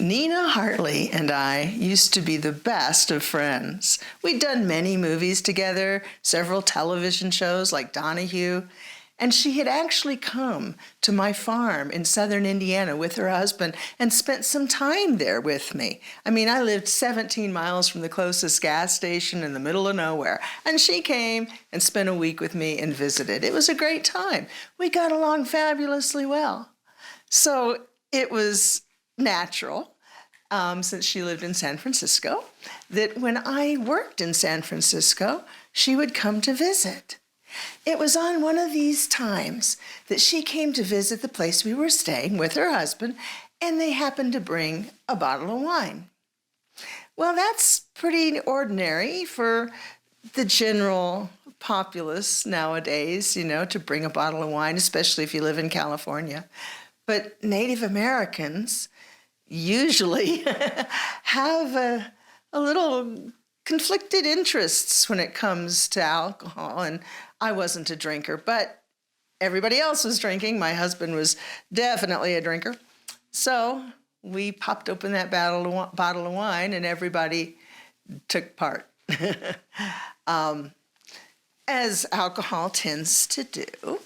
Nina Hartley and I used to be the best of friends. We'd done many movies together, several television shows like Donahue, and she had actually come to my farm in southern Indiana with her husband and spent some time there with me. I mean, I lived 17 miles from the closest gas station in the middle of nowhere, and she came and spent a week with me and visited. It was a great time. We got along fabulously well. So it was natural, since she lived in San Francisco, that when I worked in San Francisco, she would come to visit. It was on one of these times that she came to visit the place we were staying with her husband, and they happened to bring a bottle of wine. Well, that's pretty ordinary for the general populace nowadays, to bring a bottle of wine, especially if you live in California. But Native Americans usually have a little conflicted interests when it comes to alcohol, and I wasn't a drinker, but everybody else was drinking. My husband was definitely a drinker. So we popped open that bottle of wine, and everybody took part. As alcohol tends to do,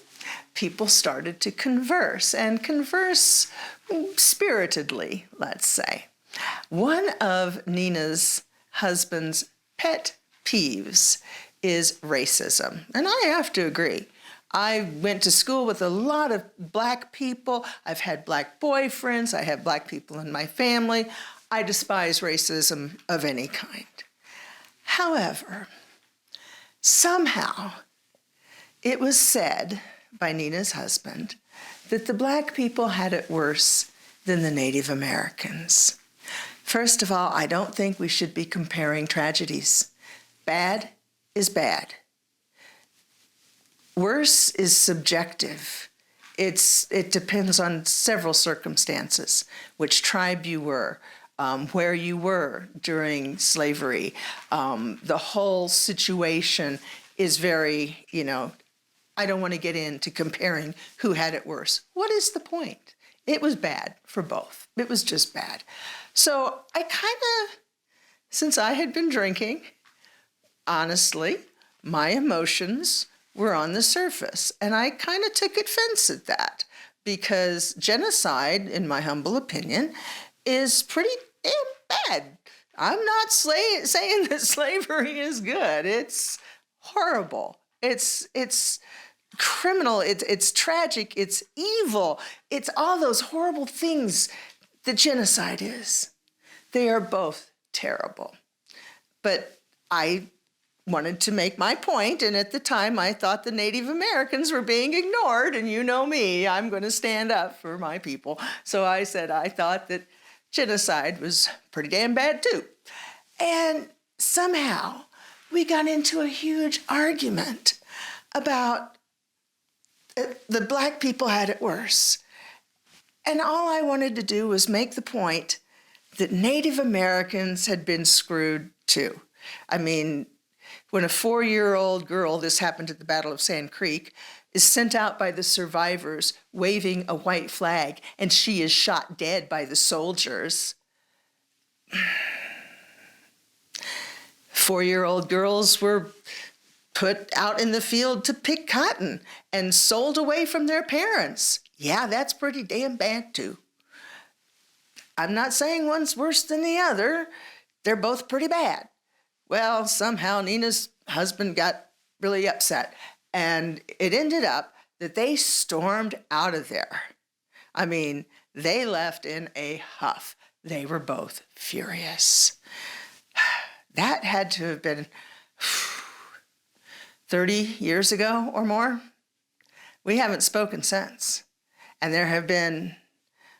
people started to converse, and converse spiritedly, let's say. One of Nina's husband's pet peeves is racism, and I have to agree. I went to school with a lot of black people. I've had black boyfriends. I have black people in my family. I despise racism of any kind. However, somehow it was said by Nina's husband that the black people had it worse than the Native Americans. First of all, I don't think we should be comparing tragedies. Bad is bad. Worse is subjective. It depends on several circumstances, which tribe you were, where you were during slavery. The whole situation is very, I don't want to get into comparing who had it worse. What is the point? It was bad for both. It was just bad. So I since I had been drinking, honestly, my emotions were on the surface. And I kind of took offense at that, because genocide, in my humble opinion, is pretty damn bad. I'm not saying that slavery is good. It's horrible. It's criminal. It's tragic. It's evil. It's all those horrible things that genocide is. They are both terrible. But I wanted to make my point, and at the time I thought the Native Americans were being ignored, and you know me, I'm going to stand up for my people. So I said I thought that genocide was pretty damn bad too. And somehow we got into a huge argument about the black people had it worse. And all I wanted to do was make the point that Native Americans had been screwed too. I mean, when a 4-year-old girl, this happened at the Battle of Sand Creek, is sent out by the survivors waving a white flag, and she is shot dead by the soldiers. 4-year-old girls were put out in the field to pick cotton and sold away from their parents. Yeah, that's pretty damn bad too. I'm not saying one's worse than the other. They're both pretty bad. Well, somehow Nina's husband got really upset, and it ended up that they stormed out of there. I mean, they left in a huff. They were both furious. That had to have been 30 years ago or more. We haven't spoken since. And there have been,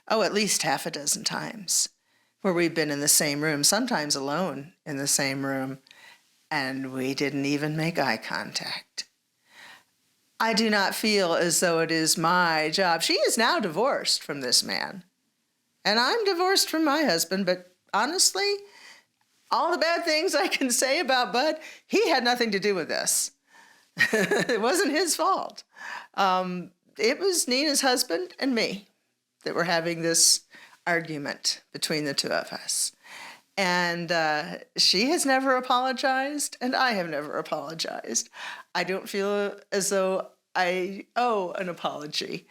at least half a dozen times where we've been in the same room, sometimes alone in the same room, and we didn't even make eye contact. I do not feel as though it is my job. She is now divorced from this man, and I'm divorced from my husband, but honestly, all the bad things I can say about Bud, he had nothing to do with this. It wasn't his fault. It was Nina's husband and me that were having this argument between the two of us. And she has never apologized, and I have never apologized. I don't feel as though I owe an apology.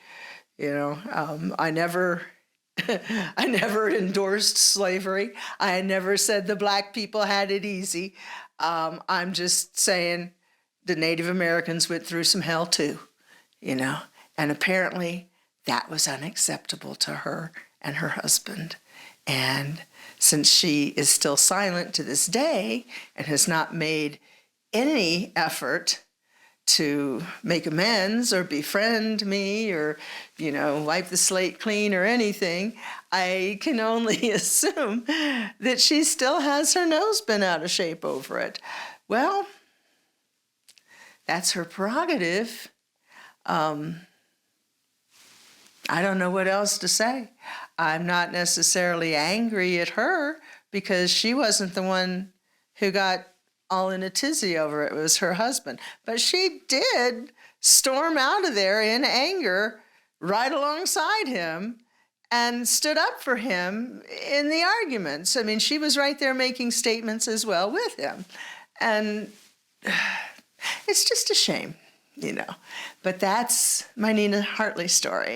I never I never endorsed slavery. I never said the black people had it easy. I'm just saying the Native Americans went through some hell too, and apparently that was unacceptable to her and her husband. And since she is still silent to this day and has not made any effort to make amends or befriend me or, wipe the slate clean or anything, I can only assume that she still has her nose bent out of shape over it. Well, that's her prerogative. I don't know what else to say. I'm not necessarily angry at her because she wasn't the one who got all in a tizzy over it. It was her husband. But she did storm out of there in anger right alongside him and stood up for him in the arguments. I mean, she was right there making statements as well with him. And it's just a shame, But that's my Nina Hartley story.